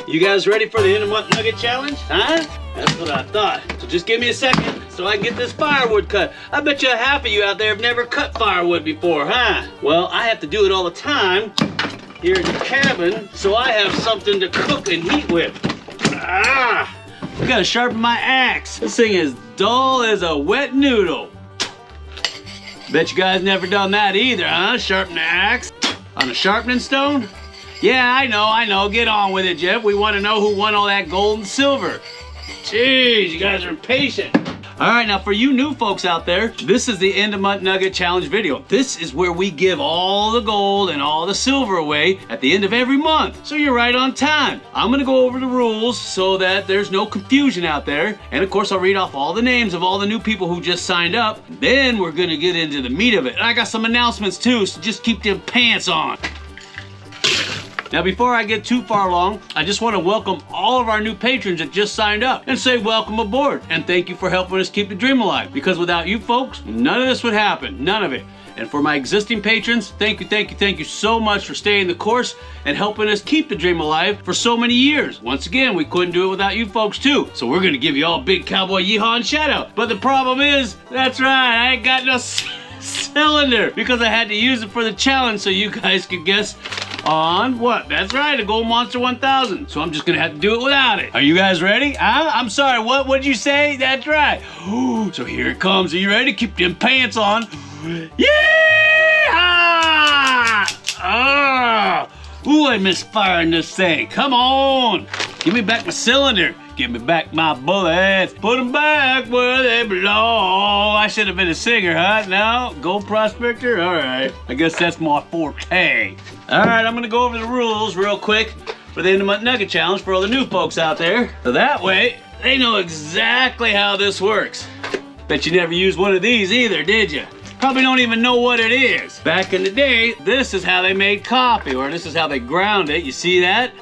You guys ready for the end of month nugget challenge? Huh? That's what I thought. So just give me a second so I can get this firewood cut. I bet you half of you out there have never cut firewood before, huh? Well, I have to do it all the time here in the cabin, so I have something to cook and heat with. Ah! I gotta sharpen my axe. This thing is dull as a wet noodle. Bet you guys never done that either, huh? Sharpen the axe on a sharpening stone? Yeah, I know. Get on with it, Jeff. We want to know who won all that gold and silver. Jeez, you guys are impatient. All right, now for you new folks out there, this is the end of month nugget challenge video. This is where we give all the gold and all the silver away at the end of every month. So you're right on time. I'm gonna go over the rules so that there's no confusion out there. And of course, I'll read off all the names of all the new people who just signed up. Then we're gonna get into the meat of it. And I got some announcements too, so just keep them pants on. Now, before I get too far along, I just want to welcome all of our new patrons that just signed up and say welcome aboard. And thank you for helping us keep the dream alive. Because without you folks, none of this would happen. None of it. And for my existing patrons, thank you so much for staying the course and helping us keep the dream alive for so many years. Once again, we couldn't do it without you folks too. So we're going to give you all a big cowboy yeehaw and shout out. But the problem is, that's right, I ain't got no cylinder because I had to use it for the challenge so you guys could guess on what? That's right, a Gold Monster 1000. So I'm just gonna have to do it without it. Are you guys ready? Huh? I'm sorry, what did you say? That's right. Ooh, so here it comes. Are you ready? Keep them pants on. Yeah! Ooh, I miss firing this thing. Come on. Give me back my cylinder. Give me back my bullets. Put them back where they belong. I should have been a singer, huh? No? Gold prospector? All right. I guess that's my forte. All right, I'm going to go over the rules real quick for the end of month nugget challenge for all the new folks out there. So that way, they know exactly how this works. Bet you never used one of these either, did you? Probably don't even know what it is. Back in the day, this is how they made coffee, or this is how they ground it. You see that?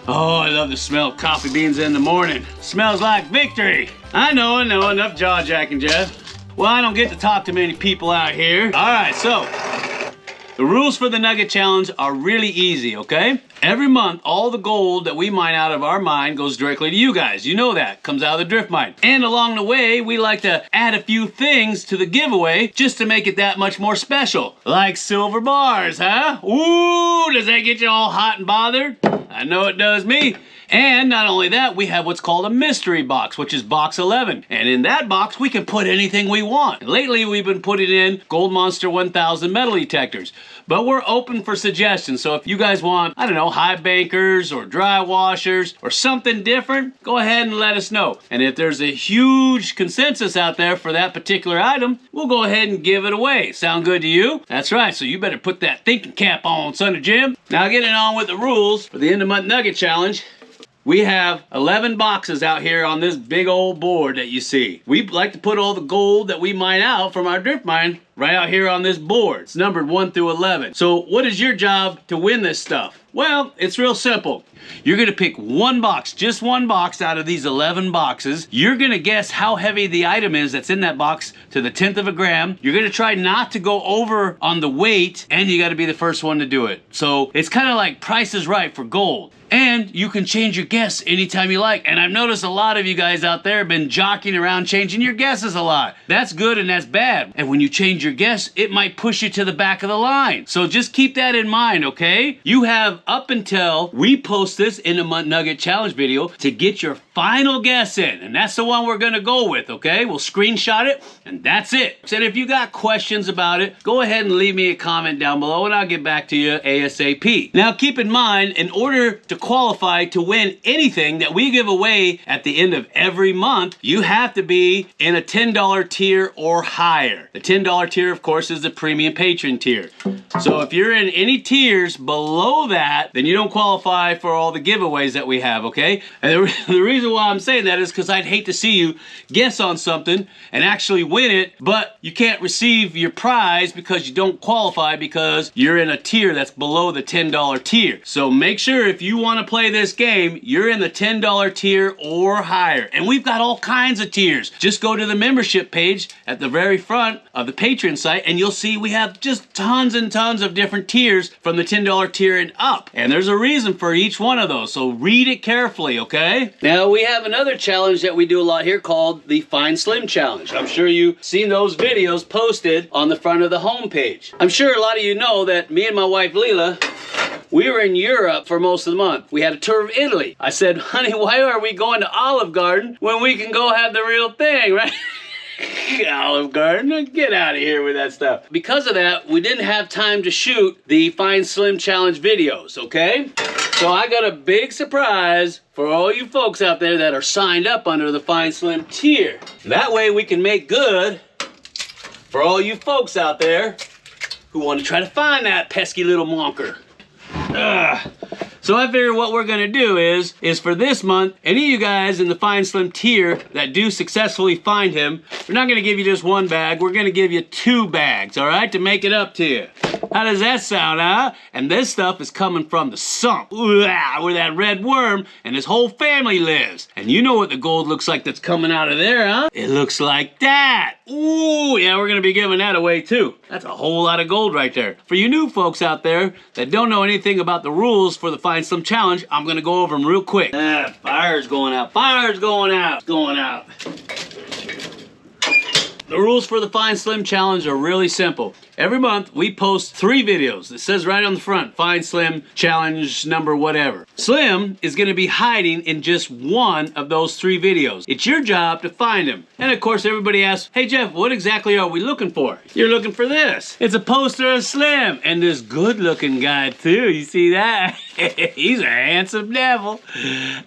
Oh, I love the smell of coffee beans in the morning. Smells like victory. I know, enough jaw-jacking, Jeff. Well, I don't get to talk to many people out here. All right, so the rules for the Nugget Challenge are really easy, okay? Every month, all the gold that we mine out of our mine goes directly to you guys. You know that. Comes out of the drift mine. And along the way, we like to add a few things to the giveaway just to make it that much more special. Like silver bars, huh? Ooh, does that get you all hot and bothered? I know it does me. And not only that, we have what's called a mystery box, which is box 11. And in that box, we can put anything we want. Lately, we've been putting in Gold Monster 1000 metal detectors. But we're open for suggestions. So if you guys want, I don't know, high bankers or dry washers or something different, go ahead and let us know. And if there's a huge consensus out there for that particular item, we'll go ahead and give it away. Sound good to you? That's right. So you better put that thinking cap on, son of Jim. Now getting on with the rules for the end of month nugget challenge. We have 11 boxes out here on this big old board that you see. We like to put all the gold that we mine out from our drift mine right out here on this board. It's numbered 1 through 11. So what is your job to win this stuff? Well, it's real simple. You're gonna pick one box, just one box out of these 11 boxes. You're gonna guess how heavy the item is that's in that box to the 10th of a gram. You're gonna try not to go over on the weight, and you gotta be the first one to do it. So it's kind of like Price is Right for gold. And you can change your guess anytime you like. And I've noticed a lot of you guys out there have been jockeying around changing your guesses a lot. That's good and that's bad. And when you change your guess, it might push you to the back of the line. So just keep that in mind, okay? You have up until we post this in a month nugget challenge video to get your final guess in. And that's the one we're gonna go with, okay? We'll screenshot it and that's it. And if you got questions about it, go ahead and leave me a comment down below and I'll get back to you ASAP. Now keep in mind, in order to qualify to win anything that we give away at the end of every month, you have to be in a $10 tier or higher. The $10 tier, of course, is the premium patron tier. So if you're in any tiers below that, then you don't qualify for all the giveaways that we have, okay? And the reason why I'm saying that is because I'd hate to see you guess on something and actually win it, but you can't receive your prize because you don't qualify because you're in a tier that's below the $10 tier. So make sure if you want want to play this game, you're in the $10 tier or higher. And we've got all kinds of tiers. Just go to the membership page at the very front of the Patreon site and you'll see we have just tons and tons of different tiers from the $10 tier and up. And there's a reason for each one of those, so read it carefully, okay? Now we have another challenge that we do a lot here called the Find Slim Challenge. I'm sure you've seen those videos posted on the front of the homepage. I'm sure a lot of you know that me and my wife Leela, we were in Europe for most of the month. We had a tour of Italy. I said, honey, why are we going to Olive Garden when we can go have the real thing, right? Olive Garden, get out of here with that stuff. Because of that, we didn't have time to shoot the Find Slim Challenge videos, okay? So I got a big surprise for all you folks out there that are signed up under the Find Slim tier. That way we can make good for all you folks out there who want to try to find that pesky little monker. So I figure what we're gonna do is for this month, any of you guys in the Find Slim tier that do successfully find him, we're not gonna give you just one bag, we're gonna give you 2 bags, all right, to make it up to you. How does that sound, huh? And this stuff is coming from the sump, where that red worm and his whole family lives. And you know what the gold looks like that's coming out of there, huh? It looks like that. Ooh, yeah, we're gonna be giving that away too. That's a whole lot of gold right there. For you new folks out there that don't know anything about the rules for the Find Slim Challenge, I'm gonna go over them real quick. Fire's going out, fire's going out, going out. The rules for the Find Slim Challenge are really simple. Every month, we post 3 videos. It says right on the front, Find Slim Challenge number whatever. Slim is gonna be hiding in just one of those 3 videos. It's your job to find him. And of course, everybody asks, hey Jeff, what exactly are we looking for? You're looking for this. It's a poster of Slim, and this good looking guy too, you see that? He's a handsome devil.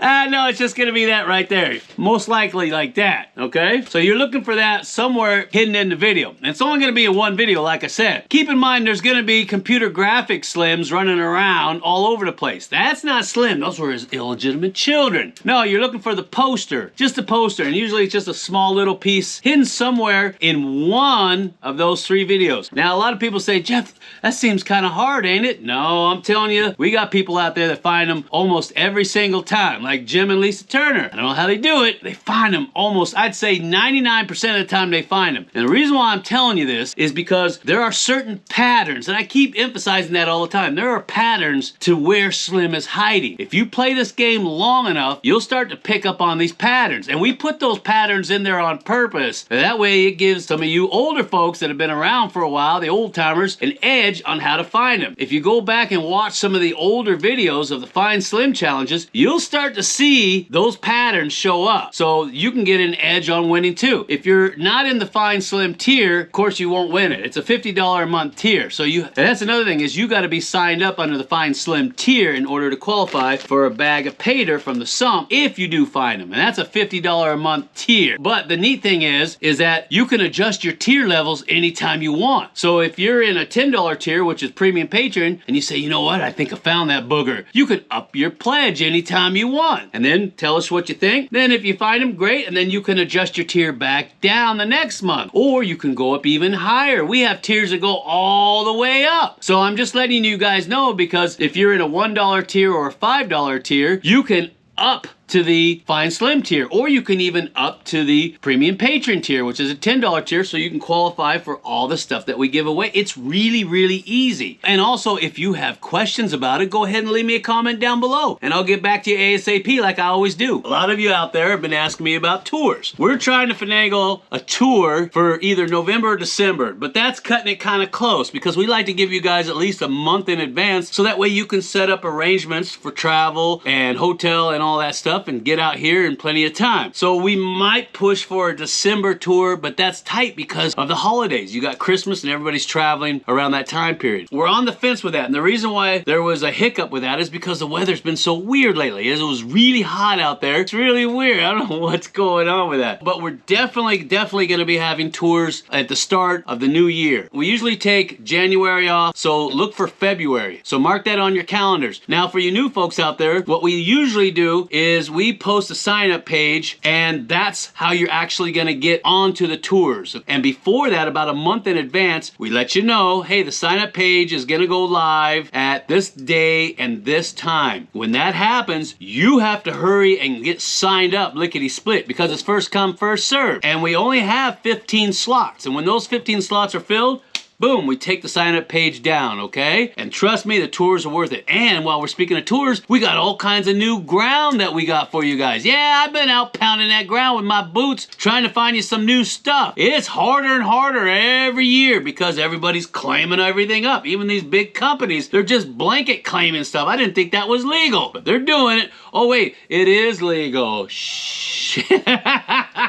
No, it's just gonna be that right there. Most likely like that, okay? So you're looking for that somewhere hidden in the video. And it's only gonna be in one video, like I said. Keep in mind there's gonna be computer graphic Slims running around all over the place. That's not Slim, those were his illegitimate children. No, you're looking for the poster, just a poster, and usually it's just a small little piece hidden somewhere in one of those 3 videos. Now, a lot of people say, Jeff, that seems kind of hard, ain't it? No, I'm telling you, we got people out there that find them almost every single time, like Jim and Lisa Turner. I don't know how they do it. They find them almost, I'd say 99% of the time they find them. And the reason why I'm telling you this is because there are certain patterns, and I keep emphasizing that all the time. There are patterns to where Slim is hiding. If you play this game long enough, you'll start to pick up on these patterns. And we put those patterns in there on purpose. And that way it gives some of you older folks that have been around for a while, the old timers, an edge on how to find them. If you go back and watch some of the older videos of the Find Slim challenges, you'll start to see those patterns show up. So you can get an edge on winning too. If you're not in the Find Slim tier, of course you won't win it. It's a $50 a month tier. So and that's another thing, is you got to be signed up under the Find Slim tier in order to qualify for a bag of paydirt from the sump if you do find them. And that's a $50 a month tier. But the neat thing is that you can adjust your tier levels anytime you want. So if you're in a $10 tier, which is premium patron, and you say, you know what, I think I found that booger, you can up your pledge anytime you want. And then tell us what you think. Then if you find them, great. And then you can adjust your tier back down the next month. Or you can go up even higher. We have tiers that go all the way up. So I'm just letting you guys know, because if you're in a $1 tier or a $5 tier, you can up to the Find Slim tier, or you can even up to the Premium Patron tier, which is a $10 tier, so you can qualify for all the stuff that we give away. It's really, really easy. And also, if you have questions about it, go ahead and leave me a comment down below, and I'll get back to you ASAP like I always do. A lot of you out there have been asking me about tours. We're trying to finagle a tour for either November or December, but that's cutting it kind of close, because we like to give you guys at least a month in advance, so that way you can set up arrangements for travel and hotel and all that stuff, and get out here in plenty of time. So we might push for a December tour, but that's tight because of the holidays. You got Christmas and everybody's traveling around that time period. We're on the fence with that, and the reason why there was a hiccup with that is because the weather's been so weird lately. It was really hot out there. It's really weird. I don't know what's going on with that. But we're definitely going to be having tours at the start of the new year. We usually take January off, so look for February. So mark that on your calendars. Now, for you new folks out there, what we usually do is is we post a sign-up page, and that's how you're actually going to get onto the tours. And before that, about a month in advance, we let you know, hey, the sign-up page is going to go live at this day and this time. When that happens, you have to hurry and get signed up lickety-split, because it's first come, first served. And we only have 15 slots. And when those 15 slots are filled, boom, we take the sign-up page down, okay? And trust me, the tours are worth it. And while we're speaking of tours, we got all kinds of new ground that we got for you guys. Yeah, I've been out pounding that ground with my boots, trying to find you some new stuff. It's harder and harder every year because everybody's claiming everything up. Even these big companies, they're just blanket claiming stuff. I didn't think that was legal, but they're doing it. Oh wait, it is legal. Shh.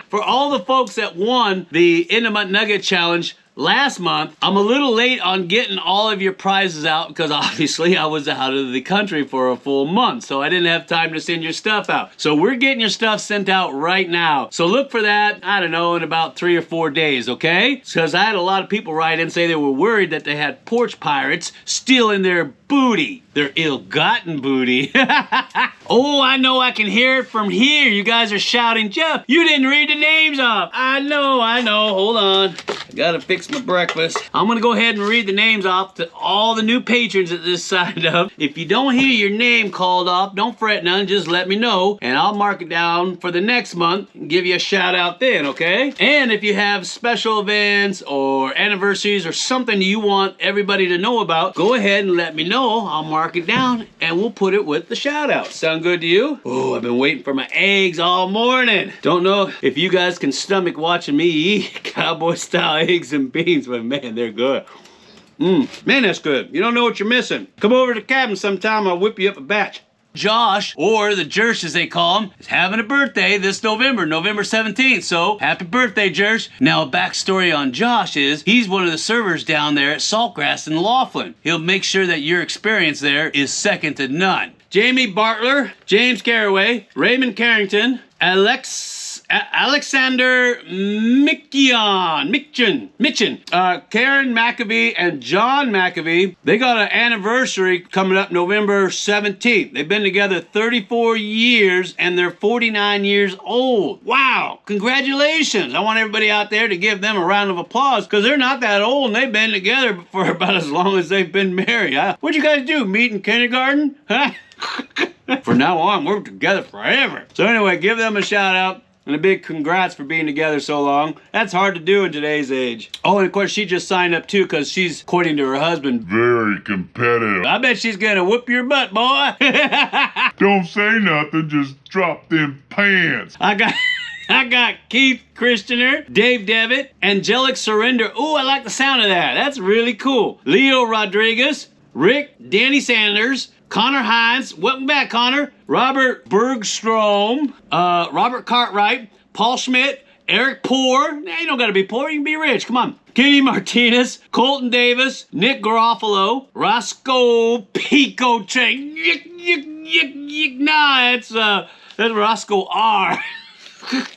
For all the folks that won the End of Month Nugget Challenge last month, I'm a little late on getting all of your prizes out because obviously I was out of the country for a full month, so I didn't have time to send your stuff out. So we're getting your stuff sent out right now. So look for that, I don't know, in about 3 or 4 days, okay? Because I had a lot of people write in and say they were worried that they had porch pirates stealing their booty, their ill-gotten booty. Oh, I know, I can hear it from here. You guys are shouting, Jeff, you didn't read the names off. I know, hold on. I gotta fix my breakfast. I'm gonna go ahead and read the names off to all the new patrons that just signed up. If you don't hear your name called off, don't fret none, just let me know, and I'll mark it down for the next month and give you a shout out then, okay? And if you have special events or anniversaries or something you want everybody to know about, go ahead and let me know. I'll mark it down and we'll put it with the shout out. Sound good to you? Oh, I've been waiting for my eggs all morning. Don't know if you guys can stomach watching me eat cowboy style eggs and beans, but man, they're good. Man, that's good. You don't know what you're missing. Come over to the cabin sometime, I'll whip you up a batch. Josh, or the Jersh as they call him, is having a birthday this November, November 17th, so happy birthday, Jersh. Now, a backstory on Josh is he's one of the servers down there at Saltgrass in Laughlin. He'll make sure that your experience there is second to none. Jamie Bartler, James Carraway, Raymond Carrington, Alexander Mitchin, Karen McAvee, and John McAvee. They got an anniversary coming up November 17th. They've been together 34 years and they're 49 years old. Wow, congratulations. I want everybody out there to give them a round of applause because they're not that old and they've been together for about as long as they've been married. What'd you guys do, meet in kindergarten? Huh? From now on, we're together forever. So anyway, give them a shout out. And a big congrats for being together so long. That's hard to do in today's age. Oh, and of course, she just signed up too because she's, according to her husband, very competitive. I bet she's gonna whoop your butt, boy. Don't say nothing, just drop them pants. I got Keith Christianer, Dave Devitt, Angelic Surrender. Ooh, I like the sound of that. That's really cool. Leo Rodriguez, Rick, Danny Sanders, Connor Hines, welcome back, Connor. Robert Bergstrom, Robert Cartwright, Paul Schmidt, Eric Poor. Nah, you don't gotta be poor, you can be rich, come on. Kenny Martinez, Colton Davis, Nick Garofalo, Roscoe Pico Chain. Nah, that's Roscoe R.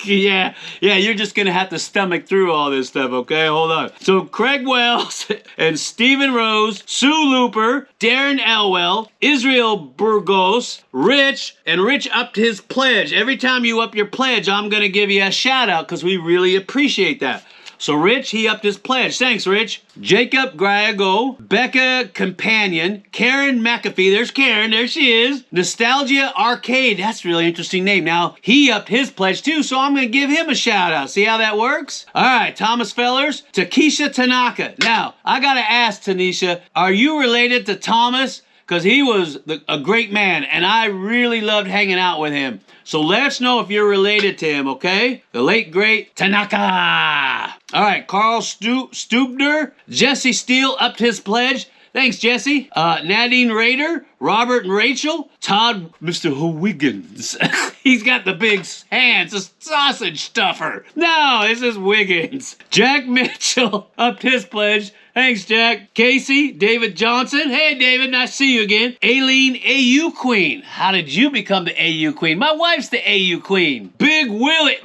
Yeah, you're just gonna have to stomach through all this stuff, okay? Hold on. So Craig Wells and Stephen Rose, Sue Looper, Darren Elwell, Israel Burgos, Rich upped his pledge. Every time you up your pledge, I'm gonna give you a shout out because we really appreciate that. So Rich, he upped his pledge. Thanks, Rich. Jacob Griago, Becca Companion, Karen McAfee. There's Karen, there she is. Nostalgia Arcade, that's a really interesting name. Now, he upped his pledge too, so I'm gonna give him a shout out. See how that works? All right, Thomas Fellers, Takesha Tanaka. Now, I gotta ask Tanisha, are you related to Thomas? Because he was a great man, and I really loved hanging out with him. So let us know if you're related to him, okay? The late, great Tanaka. All right, Carl Stubner, Jesse Steele upped his pledge. Thanks, Jesse. Nadine Rader, Robert and Rachel, Todd, Mr. Wiggins. He's got the big hands, a sausage stuffer. No, this is Wiggins. Jack Mitchell upped his pledge. Thanks, Jack. Casey, David Johnson. Hey, David, nice to see you again. Aileen, AU Queen. How did you become the AU Queen? My wife's the AU Queen. Big Willie.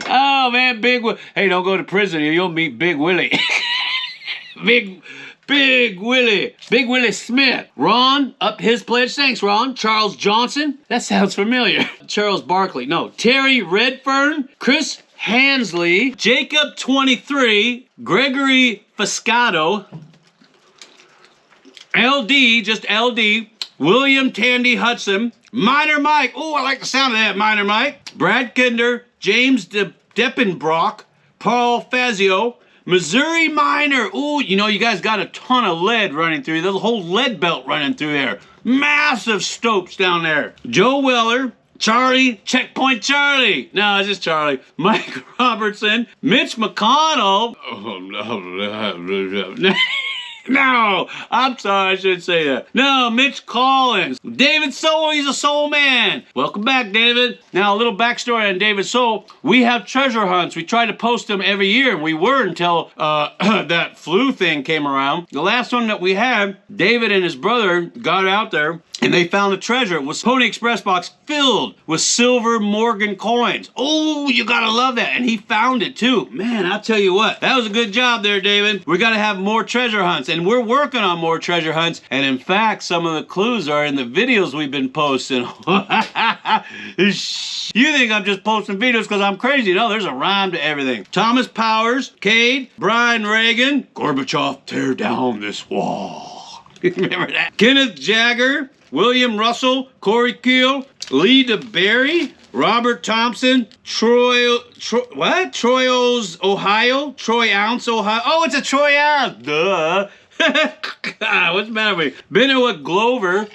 Oh, man, Big Willie. Hey, don't go to prison or you'll meet Big Willie. Big Willie Smith. Ron, up his pledge. Thanks, Ron. Charles Johnson. That sounds familiar. Charles Barkley. No. Terry Redfern. Chris Hansley. Jacob 23. Gregory Fiscato. LD, just LD. William Tandy Hudson. Minor Mike. Oh, I like the sound of that, Minor Mike. Brad Kinder. James Deppenbrock. Paul Fazio. Missouri Miner. Ooh, you know, you guys got a ton of lead running through. There's a whole lead belt running through there. Massive stopes down there. Joe Weller. Charlie. Checkpoint Charlie. No, it's just Charlie. Mike Robertson. Mitch McConnell. Oh, no. No, I'm sorry, I shouldn't say that. No, Mitch Collins. David Soul, he's a soul man. Welcome back, David. Now, a little backstory on David Soul. We have treasure hunts. We try to post them every year, and we were until that flu thing came around. The last one that we had, David and his brother got out there, and they found a treasure. It was Pony Express box filled with silver Morgan coins. Oh, you gotta love that. And he found it too. Man, I'll tell you what, that was a good job there, David. We gotta have more treasure hunts, and we're working on more treasure hunts. And in fact, some of the clues are in the videos we've been posting. You think I'm just posting videos because I'm crazy. No, there's a rhyme to everything. Thomas Powers, Cade, Brian Reagan, Gorbachev, tear down this wall. Remember that? Kenneth Jagger, William Russell, Corey Keel, Lee DeBerry, Robert Thompson, Troy Oz, Ohio? Troy Ounce, Ohio. Oh, it's a Troy Ounce. Duh. God, what's the matter with me? Benoit Glover.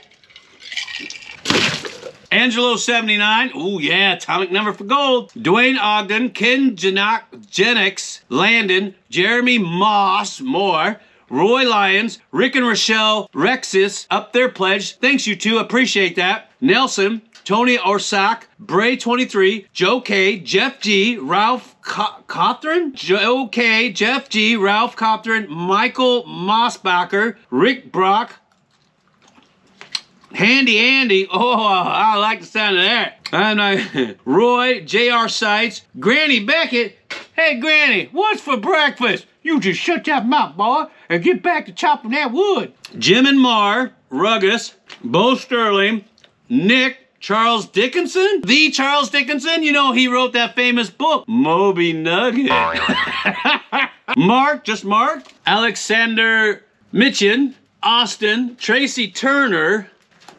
Angelo 79. Ooh, yeah, atomic number for gold. Dwayne Ogden, Ken Jennix, Landon, Jeremy Moss, Moore. Roy Lyons, Rick and Rochelle Rexis, up their pledge. Thanks, you two. Appreciate that. Nelson, Tony Orsak, Bray 23, Joe K, Jeff G, Ralph Cothran, Joe K, Jeff G, Ralph Cothran, Michael Mossbacher, Rick Brock, Handy Andy. Oh, I like the sound of that. And Roy, J.R. Seitz, Granny Beckett. Hey, Granny, what's for breakfast? You just shut that mouth, boy, and get back to chopping that wood. Jim and Mar, Ruggis, Bo Sterling, Nick, Charles Dickinson? The Charles Dickinson? You know, he wrote that famous book, Moby Nugget. Mark, just Mark. Alexander Mitchin, Austin, Tracy Turner,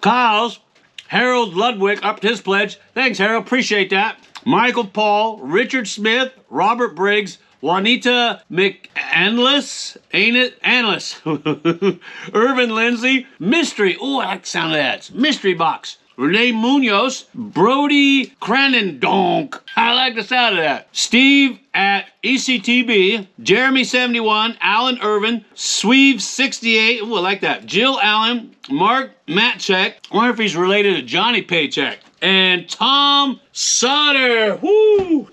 Kyles, Harold Ludwig, up to his pledge. Thanks, Harold, appreciate that. Michael Paul, Richard Smith, Robert Briggs, Juanita McAnlis, ain't it? Anlis. Irvin Lindsay, Mystery. Oh, I like the sound of that. It's Mystery Box. Renee Munoz, Brody Cranendonk. I like the sound of that. Steve at ECTB, Jeremy 71, Alan Irvin, Sweeve 68. Ooh, I like that. Jill Allen, Mark Matchek. I wonder if he's related to Johnny Paycheck. And Tom Sauter. Woo!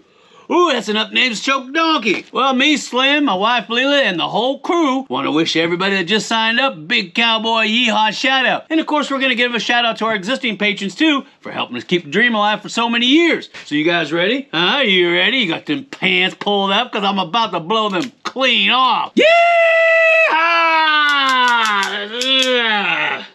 Ooh, that's enough names to choke donkey. Well, me, Slim, my wife Leela, and the whole crew want to wish everybody that just signed up a big cowboy yeehaw shout out. And of course, we're going to give a shout out to our existing patrons too for helping us keep the dream alive for so many years. So you guys ready? Huh? You ready? You got them pants pulled up because I'm about to blow them clean off. Yeah!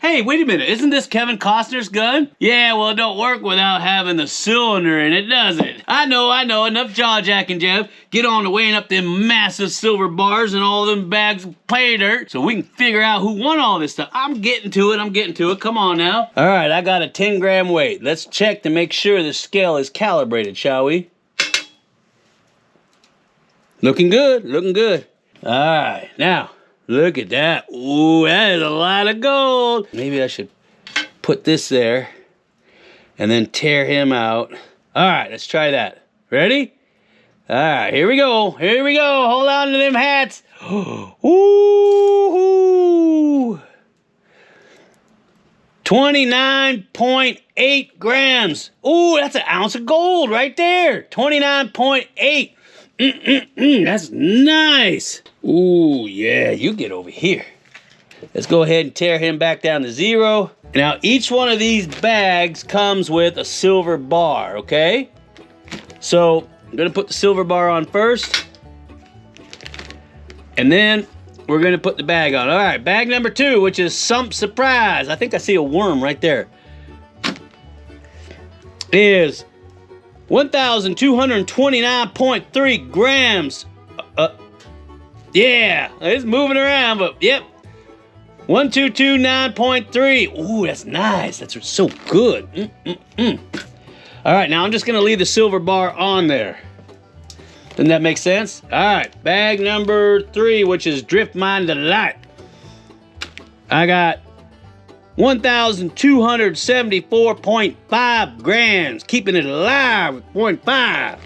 Hey, wait a minute. Isn't this Kevin Costner's gun? Yeah, well, it don't work without having the cylinder in it, does it? I know. Enough jaw-jacking, Jeff. Get on to weighing up them massive silver bars and all them bags of pay dirt so we can figure out who won all this stuff. I'm getting to it. Come on now. All right, I got a 10-gram weight. Let's check to make sure the scale is calibrated, shall we? Looking good. All right, now. Look at that. Ooh, that is a lot of gold. Maybe I should put this there and then tear him out. All right, let's try that. Ready? All right, here we go. Hold on to them hats. Ooh. 29.8 grams. Ooh, that's an ounce of gold right there. 29.8. That's nice. Ooh, yeah, you get over here. Let's go ahead and tear him back down to 0. Now, each one of these bags comes with a silver bar, okay? So, I'm gonna put the silver bar on first. And then we're gonna put the bag on. All right, bag number 2, which is some surprise. I think I see a worm right there. Is 1,229.3 grams. Yeah, it's moving around, but yep. 1,229.3. Ooh, that's nice. That's so good. All right, now I'm just gonna leave the silver bar on there. Doesn't that make sense? All right, bag number 3, which is Drift Mine Delight. I got 1,274.5 grams, keeping it alive with 0.5.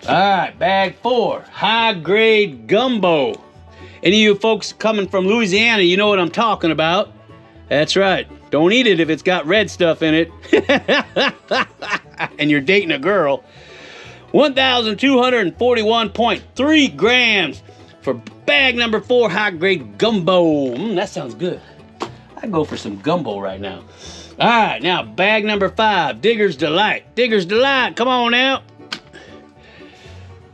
All right, bag 4, high grade gumbo. Any of you folks coming from Louisiana, you know what I'm talking about. That's right. Don't eat it if it's got red stuff in it. And you're dating a girl. 1,241.3 grams for bag number 4, high grade gumbo. That sounds good. I'd go for some gumbo right now. All right, now bag number 5, Digger's Delight. Digger's Delight, come on now.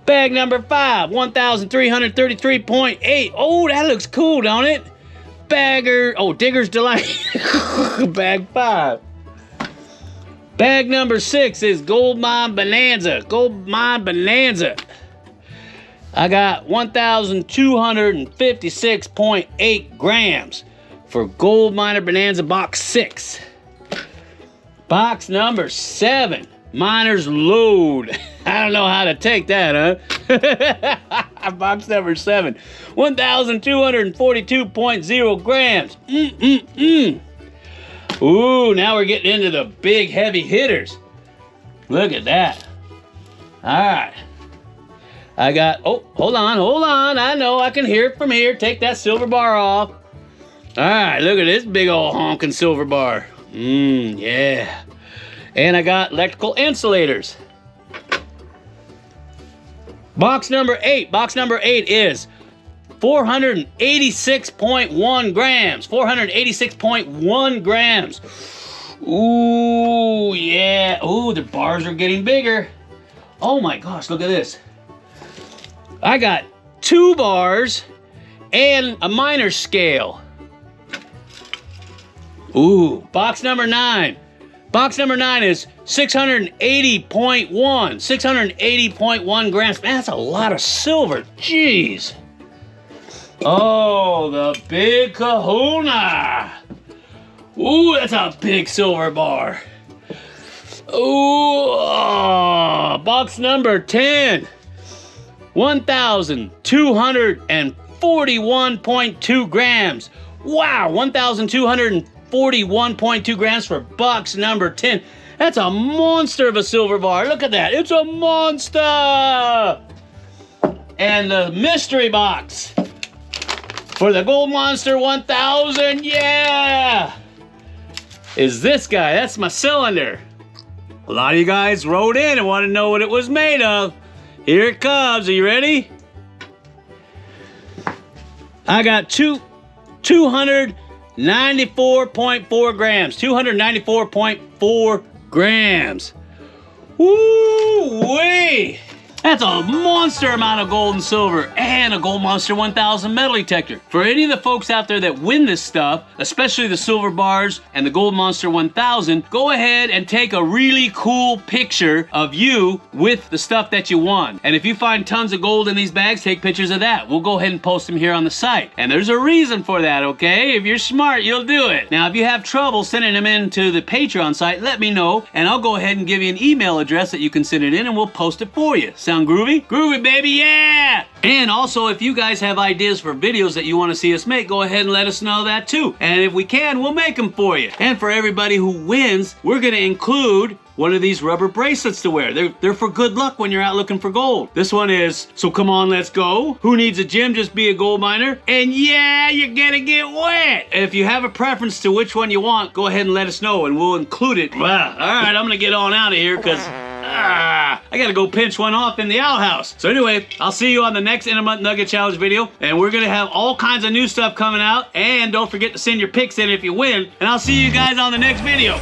Bag number 5, 1,333.8. Oh, that looks cool, don't it? Digger's Delight. Bag 5. Bag number 6 is Gold Mine Bonanza. Gold Mine Bonanza. I got 1,256.8 grams for Gold Miner Bonanza box 6. Box number 7, Miner's Load. I don't know how to take that, huh? Box number 7, 1,242.0 grams. Ooh, now we're getting into the big heavy hitters. Look at that. All right. I got, oh, hold on. I know I can hear it from here. Take that silver bar off. All right, look at this big old honking silver bar. Yeah. And I got electrical insulators. Box number 8. Box number 8 is 486.1 grams. 486.1 grams. Ooh, yeah. Ooh, the bars are getting bigger. Oh my gosh, look at this. I got 2 bars and a miner scale. Ooh, box number 9. Box number 9 is 680.1. 680.1 grams. Man, that's a lot of silver. Jeez. Oh, the big kahuna. Ooh, that's a big silver bar. Ooh, box number 10. 1,241.2 grams. Wow, 1,241.2 grams for box number 10. That's a monster of a silver bar. Look at that. It's a monster. And the mystery box for the Gold Monster 1000, yeah, is this guy. That's my cylinder. A lot of you guys wrote in and wanted to know what it was made of. Here it comes. Are you ready? I got 294.4 grams. 294.4 grams. Woo-wee! That's a monster amount of gold and silver and a Gold Monster 1000 metal detector. For any of the folks out there that win this stuff, especially the silver bars and the Gold Monster 1000, go ahead and take a really cool picture of you with the stuff that you won. And if you find tons of gold in these bags, take pictures of that. We'll go ahead and post them here on the site. And there's a reason for that, okay? If you're smart, you'll do it. Now, if you have trouble sending them in to the Patreon site, let me know, and I'll go ahead and give you an email address that you can send it in, and we'll post it for you. Sound groovy? Groovy, baby, yeah! And also, if you guys have ideas for videos that you want to see us make, go ahead and let us know that too. And if we can, we'll make them for you. And for everybody who wins, we're going to include one of these rubber bracelets to wear. They're for good luck when you're out looking for gold. This one is, so come on, let's go. Who needs a gym? Just be a gold miner. And yeah, you're gonna get wet. If you have a preference to which one you want, go ahead and let us know and we'll include it. Wow. All right, I'm gonna get on out of here because I gotta go pinch one off in the outhouse. So anyway, I'll see you on the next Intermonth Nugget Challenge video. And we're gonna have all kinds of new stuff coming out. And don't forget to send your pics in if you win. And I'll see you guys on the next video.